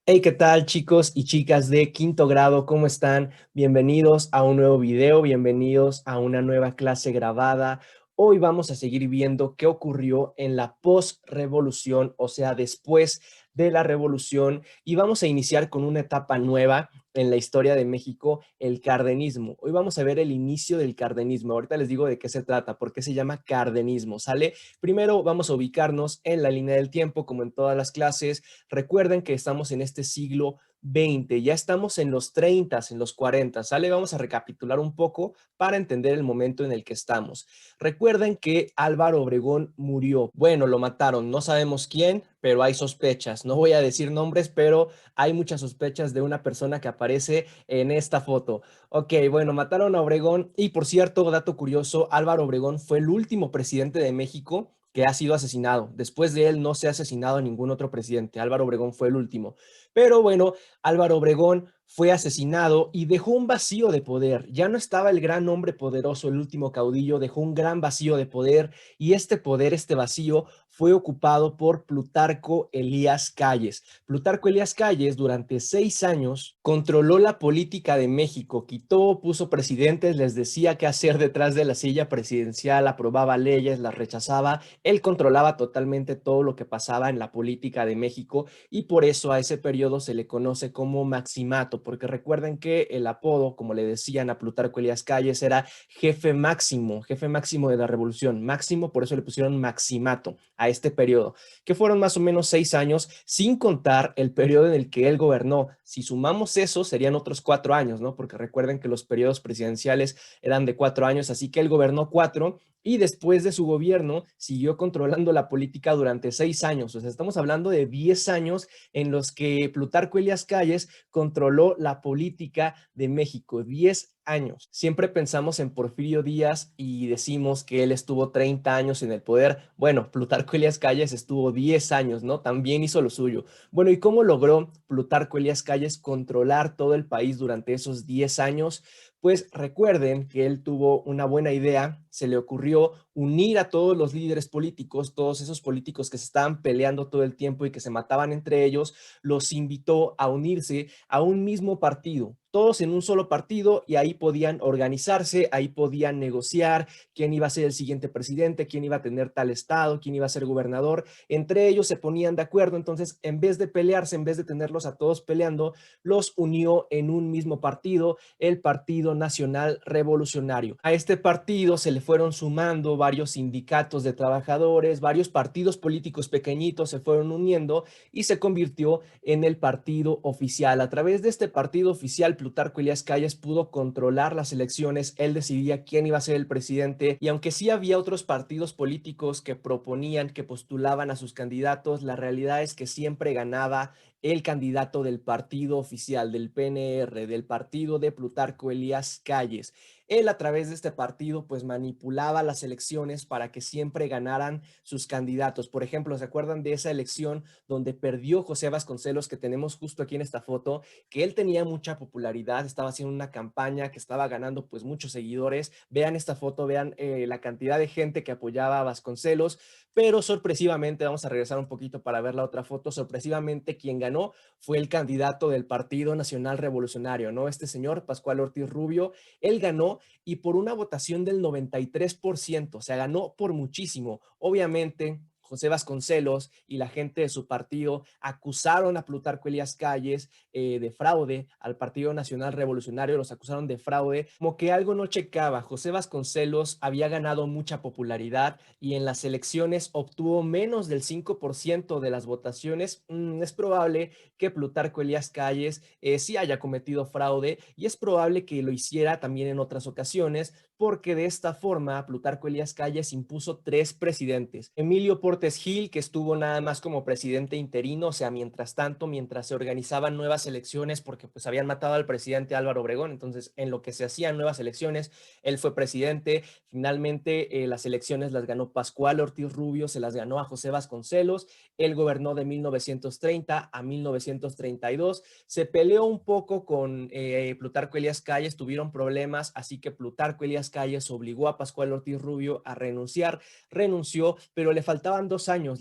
Hey, ¿qué tal, chicos y chicas de quinto grado? ¿Cómo están? Bienvenidos a un nuevo video, bienvenidos a una nueva clase grabada. Hoy vamos a seguir viendo qué ocurrió en la post-revolución, o sea, después de la revolución, y vamos a iniciar con una etapa nueva en la historia de México, el cardenismo. Hoy vamos a ver el inicio del cardenismo. Ahorita les digo de qué se trata, por qué se llama cardenismo, ¿sale? Primero vamos a ubicarnos en la línea del tiempo, como en todas las clases. Recuerden que estamos en este siglo XX, ya estamos en los 30, en los 40, ¿sale? Vamos a recapitular un poco para entender el momento en el que estamos. Recuerden que Álvaro Obregón murió. Bueno, lo mataron, no sabemos quién, pero hay sospechas. No voy a decir nombres, pero hay muchas sospechas de una persona que aparece en esta foto. Ok, bueno, mataron a Obregón y por cierto, dato curioso, Álvaro Obregón fue el último presidente de México que ha sido asesinado. Después de él no se ha asesinado a ningún otro presidente. Álvaro Obregón fue el último. Pero bueno, Álvaro Obregón fue asesinado y dejó un vacío de poder. Ya no estaba el gran hombre poderoso, el último caudillo, dejó un gran vacío de poder y este poder, este vacío, fue ocupado por Plutarco Elías Calles. Plutarco Elías Calles durante 6 años controló la política de México, quitó, puso presidentes, les decía qué hacer detrás de la silla presidencial, aprobaba leyes, las rechazaba. Él controlaba totalmente todo lo que pasaba en la política de México y por eso a ese periodo se le conoce como Maximato, porque recuerden que el apodo, como le decían a Plutarco Elías Calles, era jefe máximo de la revolución, máximo, por eso le pusieron Maximato a este periodo, que fueron más o menos 6 años, sin contar el periodo en el que él gobernó. Si sumamos eso, serían otros 4 años, ¿no? Porque recuerden que los periodos presidenciales eran de 4 años, así que él gobernó 4 y después de su gobierno siguió controlando la política durante 6 años. O sea, estamos hablando de 10 años en los que Plutarco Elías Calles controló la política de México. 10 años. Siempre pensamos en Porfirio Díaz y decimos que él estuvo 30 años en el poder. Bueno, Plutarco Elías Calles estuvo 10 años, ¿no? También hizo lo suyo. Bueno, ¿y cómo logró Plutarco Elías Calles controlar todo el país durante esos 10 años? Pues recuerden que él tuvo una buena idea, se le ocurrió unir a todos los líderes políticos, todos esos políticos que se estaban peleando todo el tiempo y que se mataban entre ellos, los invitó a unirse a un mismo partido, todos en un solo partido y ahí podían organizarse, ahí podían negociar quién iba a ser el siguiente presidente, quién iba a tener tal estado, quién iba a ser gobernador, entre ellos se ponían de acuerdo, entonces en vez de pelearse, en vez de tenerlos a todos peleando, los unió en un mismo partido, el Partido Nacional Revolucionario. A este partido se le fueron sumando varios sindicatos de trabajadores, varios partidos políticos pequeñitos se fueron uniendo y se convirtió en el partido oficial. A través de este partido oficial, Plutarco Elías Calles pudo controlar las elecciones, él decidía quién iba a ser el presidente y aunque sí había otros partidos políticos que proponían, que postulaban a sus candidatos, la realidad es que siempre ganaba el candidato del partido oficial, del PNR, del partido de Plutarco Elías Calles. Él a través de este partido pues manipulaba las elecciones para que siempre ganaran sus candidatos. Por ejemplo, ¿se acuerdan de esa elección donde perdió José Vasconcelos que tenemos justo aquí en esta foto? Que él tenía mucha popularidad, estaba haciendo una campaña que estaba ganando pues muchos seguidores. Vean esta foto, vean la cantidad de gente que apoyaba a Vasconcelos, pero sorpresivamente, vamos a regresar un poquito para ver la otra foto, sorpresivamente quien ganó fue el candidato del Partido Nacional Revolucionario, ¿no? Este señor, Pascual Ortiz Rubio, él ganó y por una votación del 93%, o sea, ganó por muchísimo. Obviamente, José Vasconcelos y la gente de su partido acusaron a Plutarco Elías Calles de fraude, al Partido Nacional Revolucionario los acusaron de fraude, como que algo no checaba. José Vasconcelos había ganado mucha popularidad y en las elecciones obtuvo menos del 5% de las votaciones. Es probable que Plutarco Elías Calles sí haya cometido fraude y es probable que lo hiciera también en otras ocasiones, porque de esta forma Plutarco Elías Calles impuso 3 presidentes. Emilio Portes Gil, que estuvo nada más como presidente interino, o sea, mientras tanto, mientras se organizaban nuevas elecciones, porque pues habían matado al presidente Álvaro Obregón, entonces en lo que se hacían nuevas elecciones, él fue presidente. Finalmente las elecciones las ganó Pascual Ortiz Rubio, se las ganó a José Vasconcelos, él gobernó de 1930 a 1932, se peleó un poco con Plutarco Elías Calles, tuvieron problemas, así que Plutarco Elías Calles obligó a Pascual Ortiz Rubio a renunciar, renunció, pero le faltaban 2 años,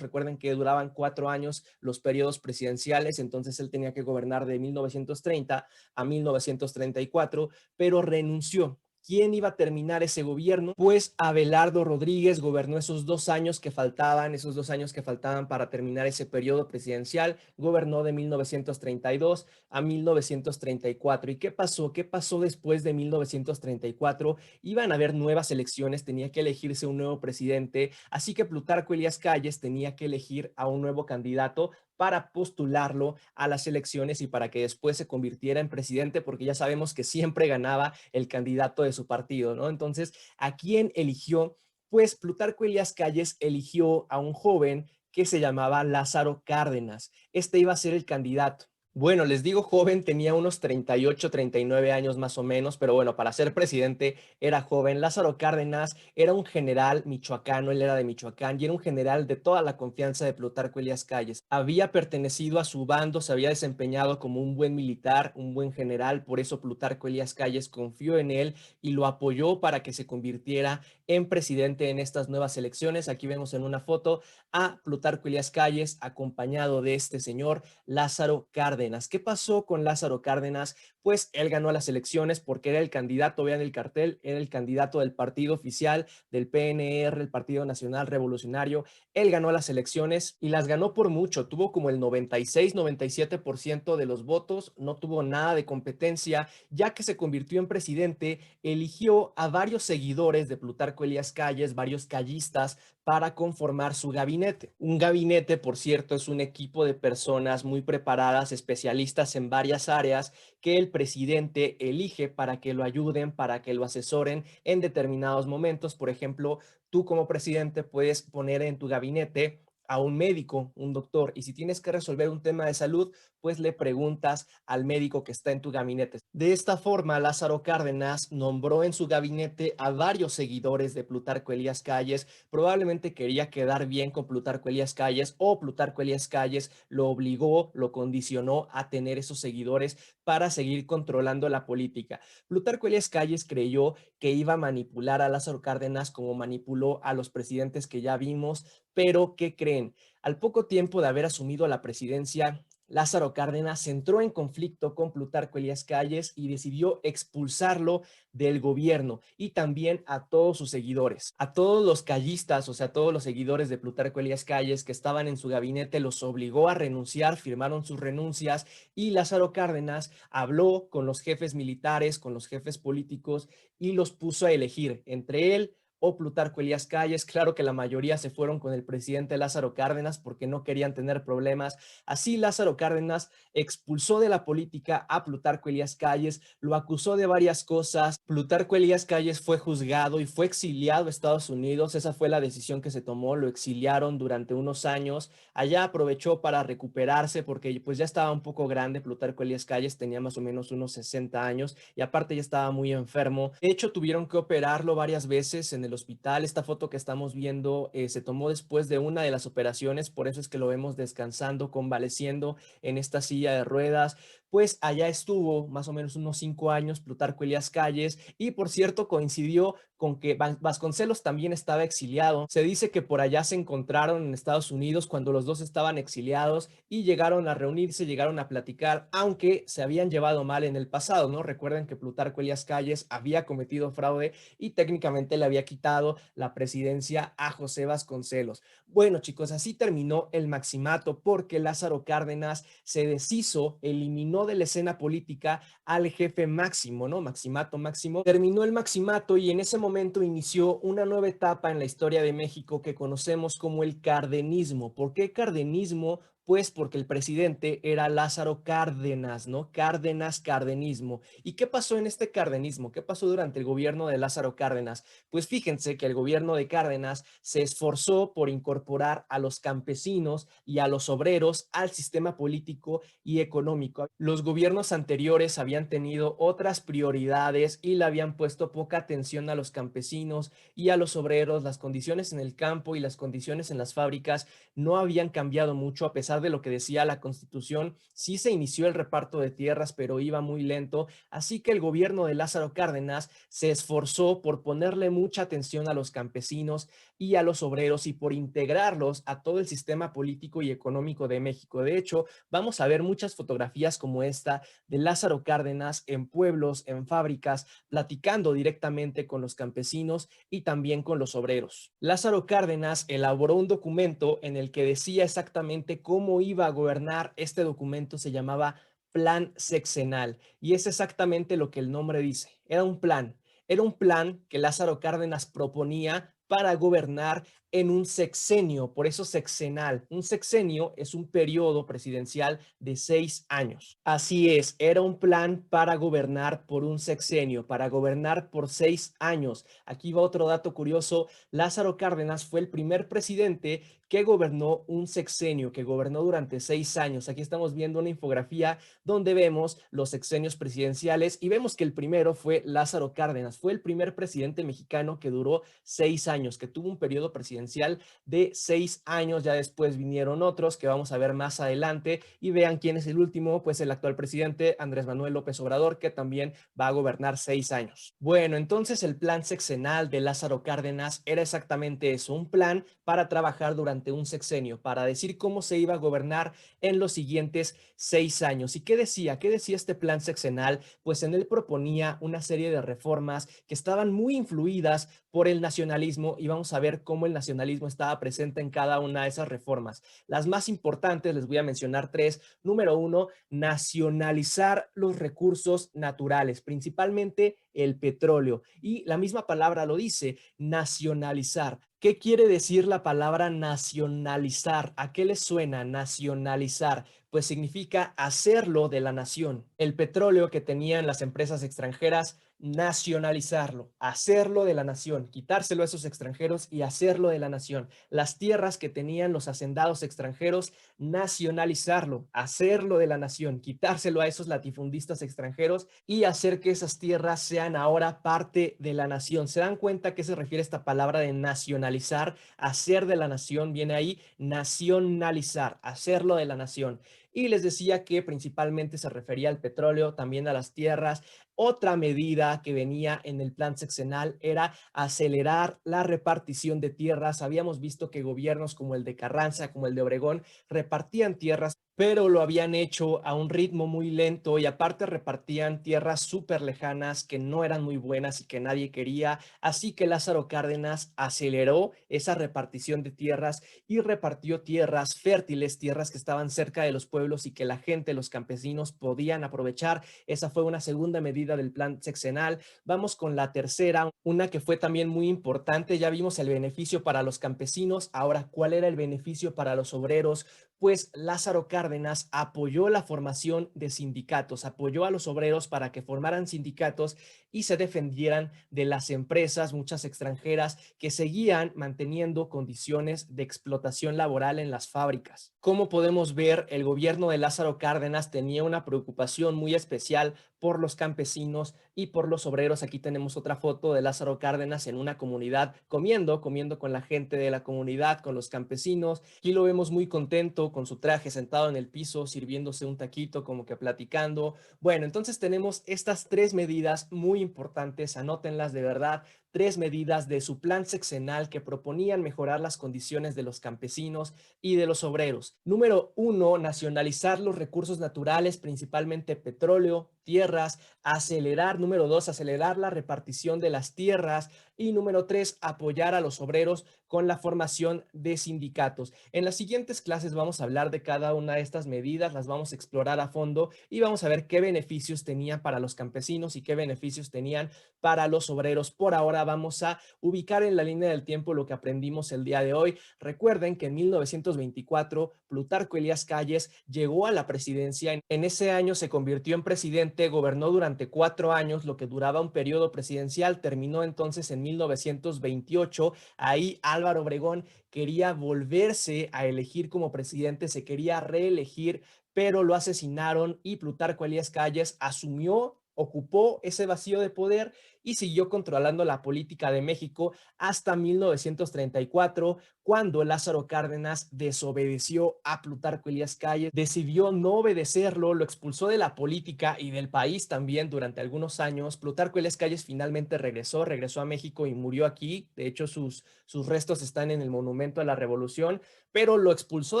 recuerden que duraban 4 años los periodos presidenciales, entonces él tenía que gobernar de 1930 a 1934, pero renunció. ¿Quién iba a terminar ese gobierno? Pues Abelardo Rodríguez gobernó esos 2 años que faltaban para terminar ese periodo presidencial, gobernó de 1932 a 1934. ¿Y qué pasó? ¿Qué pasó después de 1934? Iban a haber nuevas elecciones, tenía que elegirse un nuevo presidente, así que Plutarco Elías Calles tenía que elegir a un nuevo candidato para postularlo a las elecciones y para que después se convirtiera en presidente, porque ya sabemos que siempre ganaba el candidato de su partido, ¿no? Entonces, ¿a quién eligió? Pues Plutarco Elías Calles eligió a un joven que se llamaba Lázaro Cárdenas. Este iba a ser el candidato. Bueno, les digo joven, tenía unos 38, 39 años más o menos, pero bueno, para ser presidente era joven. Lázaro Cárdenas era un general michoacano, él era de Michoacán y era un general de toda la confianza de Plutarco Elías Calles. Había pertenecido a su bando, se había desempeñado como un buen militar, un buen general, por eso Plutarco Elías Calles confió en él y lo apoyó para que se convirtiera en presidente en estas nuevas elecciones. Aquí vemos en una foto a Plutarco Elías Calles acompañado de este señor Lázaro Cárdenas. ¿Qué pasó con Lázaro Cárdenas? Pues él ganó las elecciones porque era el candidato, vean el cartel, era el candidato del partido oficial del PNR, el Partido Nacional Revolucionario. Él ganó las elecciones y las ganó por mucho, tuvo como el 96-97% de los votos, no tuvo nada de competencia, ya que se convirtió en presidente, eligió a varios seguidores de Plutarco Elías Calles, varios callistas, para conformar su gabinete. Un gabinete, por cierto, es un equipo de personas muy preparadas, especialistas en varias áreas que el presidente elige para que lo ayuden, para que lo asesoren en determinados momentos. Por ejemplo, tú como presidente puedes poner en tu gabinete a un médico, un doctor, y si tienes que resolver un tema de salud, pues le preguntas al médico que está en tu gabinete. De esta forma, Lázaro Cárdenas nombró en su gabinete a varios seguidores de Plutarco Elías Calles. Probablemente quería quedar bien con Plutarco Elías Calles o Plutarco Elías Calles lo obligó, lo condicionó a tener esos seguidores para seguir controlando la política. Plutarco Elías Calles creyó que iba a manipular a Lázaro Cárdenas como manipuló a los presidentes que ya vimos, pero ¿qué creen? Al poco tiempo de haber asumido la presidencia, Lázaro Cárdenas entró en conflicto con Plutarco Elías Calles y decidió expulsarlo del gobierno y también a todos sus seguidores. A todos los callistas, o sea, todos los seguidores de Plutarco Elías Calles que estaban en su gabinete, los obligó a renunciar, firmaron sus renuncias y Lázaro Cárdenas habló con los jefes militares, con los jefes políticos y los puso a elegir entre él o Plutarco Elías Calles. Claro que la mayoría se fueron con el presidente Lázaro Cárdenas porque no querían tener problemas. Así Lázaro Cárdenas expulsó de la política a Plutarco Elías Calles, lo acusó de varias cosas. Plutarco Elías Calles fue juzgado y fue exiliado a Estados Unidos. Esa fue la decisión que se tomó, lo exiliaron durante unos años. Allá aprovechó para recuperarse porque pues ya estaba un poco grande. Plutarco Elías Calles tenía más o menos unos 60 años y aparte ya estaba muy enfermo. De hecho, tuvieron que operarlo varias veces en el hospital. Esta foto que estamos viendo se tomó después de una de las operaciones, por eso es que lo vemos descansando, convaleciendo en esta silla de ruedas. Pues allá estuvo más o menos unos 5 años Plutarco Elías Calles y por cierto coincidió con que Vasconcelos también estaba exiliado. Se dice que por allá se encontraron en Estados Unidos cuando los dos estaban exiliados y llegaron a reunirse, llegaron a platicar, aunque se habían llevado mal en el pasado, ¿no? Recuerden que Plutarco Elías Calles había cometido fraude y técnicamente le había quitado la presidencia a José Vasconcelos. Bueno, chicos, así terminó el maximato porque Lázaro Cárdenas se deshizo, eliminó de la escena política al jefe máximo, ¿no? Maximato máximo. Terminó el maximato y en ese momento inició una nueva etapa en la historia de México que conocemos como el cardenismo. ¿Por qué cardenismo? Pues porque el presidente era Lázaro Cárdenas, ¿no? Cárdenas, cardenismo. ¿Y qué pasó en este cardenismo? ¿Qué pasó durante el gobierno de Lázaro Cárdenas? Pues fíjense que el gobierno de Cárdenas se esforzó por incorporar a los campesinos y a los obreros al sistema político y económico. Los gobiernos anteriores habían tenido otras prioridades y le habían puesto poca atención a los campesinos y a los obreros. Las condiciones en el campo y las condiciones en las fábricas no habían cambiado mucho a pesar pesar de lo que decía la Constitución, sí se inició el reparto de tierras, pero iba muy lento, así que el gobierno de Lázaro Cárdenas se esforzó por ponerle mucha atención a los campesinos y a los obreros y por integrarlos a todo el sistema político y económico de México. De hecho, vamos a ver muchas fotografías como esta de Lázaro Cárdenas en pueblos, en fábricas, platicando directamente con los campesinos y también con los obreros. Lázaro Cárdenas elaboró un documento en el que decía exactamente cómo iba a gobernar. Este documento se llamaba Plan Sexenal y es exactamente lo que el nombre dice. Era un plan que Lázaro Cárdenas proponía para gobernar en un sexenio, por eso sexenal. Un sexenio es un periodo presidencial de 6 años. Así es, era un plan para gobernar por un sexenio, para gobernar por 6 años. Aquí va otro dato curioso. Lázaro Cárdenas fue el primer presidente que gobernó un sexenio, que gobernó durante 6 años. Aquí estamos viendo una infografía donde vemos los sexenios presidenciales y vemos que el primero fue Lázaro Cárdenas. Fue el primer presidente mexicano que duró 6 años, que tuvo un periodo presidencial de 6 años. Ya después vinieron otros que vamos a ver más adelante y vean quién es el último, pues el actual presidente Andrés Manuel López Obrador, que también va a gobernar 6 años. Bueno, entonces el plan sexenal de Lázaro Cárdenas era exactamente eso, un plan para trabajar durante un sexenio, para decir cómo se iba a gobernar en los siguientes 6 años. ¿Y qué decía? ¿Qué decía este plan sexenal? Pues en él proponía una serie de reformas que estaban muy influidas por el nacionalismo y vamos a ver cómo el nacionalismo estaba presente en cada una de esas reformas. Las más importantes, les voy a mencionar tres. Número uno, nacionalizar los recursos naturales, principalmente el petróleo. Y la misma palabra lo dice, nacionalizar. ¿Qué quiere decir la palabra nacionalizar? ¿A qué le suena nacionalizar? Pues significa hacerlo de la nación. El petróleo que tenían las empresas extranjeras, nacionalizarlo, hacerlo de la nación, quitárselo a esos extranjeros y hacerlo de la nación. Las tierras que tenían los hacendados extranjeros, nacionalizarlo, hacerlo de la nación, quitárselo a esos latifundistas extranjeros y hacer que esas tierras sean ahora parte de la nación. ¿Se dan cuenta a qué se refiere esta palabra de nacionalizar? Hacer de la nación, viene ahí, nacionalizar, hacerlo de la nación. Y les decía que principalmente se refería al petróleo, también a las tierras. Otra medida que venía en el plan sexenal era acelerar la repartición de tierras. Habíamos visto que gobiernos como el de Carranza, como el de Obregón, repartían tierras, pero lo habían hecho a un ritmo muy lento y aparte repartían tierras súper lejanas que no eran muy buenas y que nadie quería. Así que Lázaro Cárdenas aceleró esa repartición de tierras y repartió tierras fértiles, tierras que estaban cerca de los pueblos y que la gente, los campesinos, podían aprovechar. Esa fue una segunda medida del plan sexenal. Vamos con la tercera, una que fue también muy importante. Ya vimos el beneficio para los campesinos. Ahora, ¿cuál era el beneficio para los obreros? Pues Lázaro Cárdenas apoyó la formación de sindicatos, apoyó a los obreros para que formaran sindicatos y se defendieran de las empresas, muchas extranjeras, que seguían manteniendo condiciones de explotación laboral en las fábricas. Como podemos ver, el gobierno de Lázaro Cárdenas tenía una preocupación muy especial por los campesinos y por los obreros. Aquí tenemos otra foto de Lázaro Cárdenas en una comunidad comiendo con la gente de la comunidad, con los campesinos. Aquí lo vemos muy contento con su traje, sentado en el piso, sirviéndose un taquito, como que platicando. Bueno, entonces tenemos estas tres medidas muy importantes, anótenlas de verdad, tres medidas de su plan sexenal que proponían mejorar las condiciones de los campesinos y de los obreros. Número uno, nacionalizar los recursos naturales, principalmente petróleo, tierras, acelerar, número dos, acelerar la repartición de las tierras y número tres, apoyar a los obreros con la formación de sindicatos. En las siguientes clases vamos a hablar de cada una de estas medidas, las vamos a explorar a fondo y vamos a ver qué beneficios tenían para los campesinos y qué beneficios tenían para los obreros. Por ahora vamos a ubicar en la línea del tiempo lo que aprendimos el día de hoy. Recuerden que en 1924 Plutarco Elías Calles llegó a la presidencia. En ese año se convirtió en presidente, gobernó durante 4 años, lo que duraba un periodo presidencial. Terminó entonces en 1928. Ahí Álvaro Obregón quería volverse a elegir como presidente, se quería reelegir, pero lo asesinaron y Plutarco Elías Calles asumió, ocupó ese vacío de poder y siguió controlando la política de México hasta 1934, cuando Lázaro Cárdenas desobedeció a Plutarco Elías Calles, decidió no obedecerlo, lo expulsó de la política y del país también durante algunos años. Plutarco Elías Calles finalmente regresó a México y murió aquí. De hecho, sus restos están en el Monumento a la Revolución, pero lo expulsó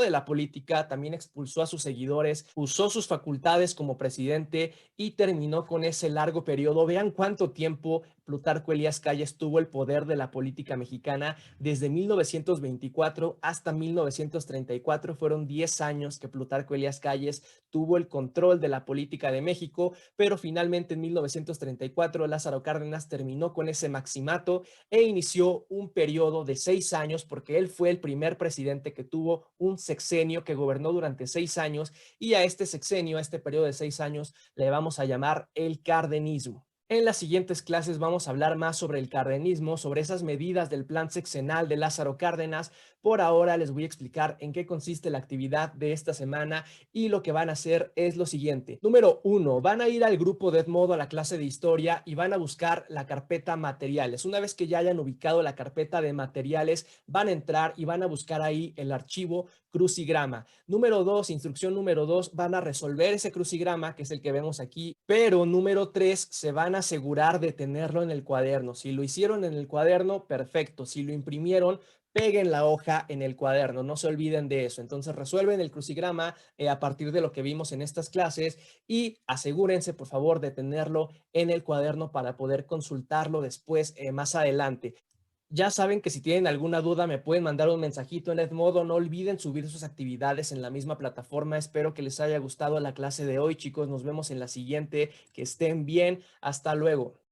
de la política, también expulsó a sus seguidores, usó sus facultades como presidente y terminó con ese largo periodo. Vean cuánto tiempo Plutarco Elías Calles tuvo el poder de la política mexicana desde 1924 hasta 1934. Fueron 10 años que Plutarco Elías Calles tuvo el control de la política de México, pero finalmente en 1934 Lázaro Cárdenas terminó con ese maximato e inició un periodo de 6 años, porque él fue el primer presidente que tuvo un sexenio, que gobernó durante 6 años, y a este sexenio, a este periodo de 6 años, le vamos a llamar el cardenismo. En las siguientes clases vamos a hablar más sobre el cardenismo, sobre esas medidas del plan sexenal de Lázaro Cárdenas. Por ahora les voy a explicar en qué consiste la actividad de esta semana, y lo que van a hacer es lo siguiente. Número 1, van a ir al grupo de Edmodo a la clase de historia y van a buscar la carpeta materiales. Una vez que ya hayan ubicado la carpeta de materiales, van a entrar y van a buscar ahí el archivo crucigrama. Número 2, instrucción número 2, van a resolver ese crucigrama, que es el que vemos aquí, pero número 3, se van a asegurar de tenerlo en el cuaderno. Si lo hicieron en el cuaderno, perfecto. Si lo imprimieron, peguen la hoja en el cuaderno, no se olviden de eso. Entonces resuelven el crucigrama a partir de lo que vimos en estas clases, y asegúrense por favor de tenerlo en el cuaderno para poder consultarlo después, más adelante. Ya saben que si tienen alguna duda me pueden mandar un mensajito en Edmodo. No olviden subir sus actividades en la misma plataforma. Espero que les haya gustado la clase de hoy, chicos. Nos vemos en la siguiente. Que estén bien. Hasta luego.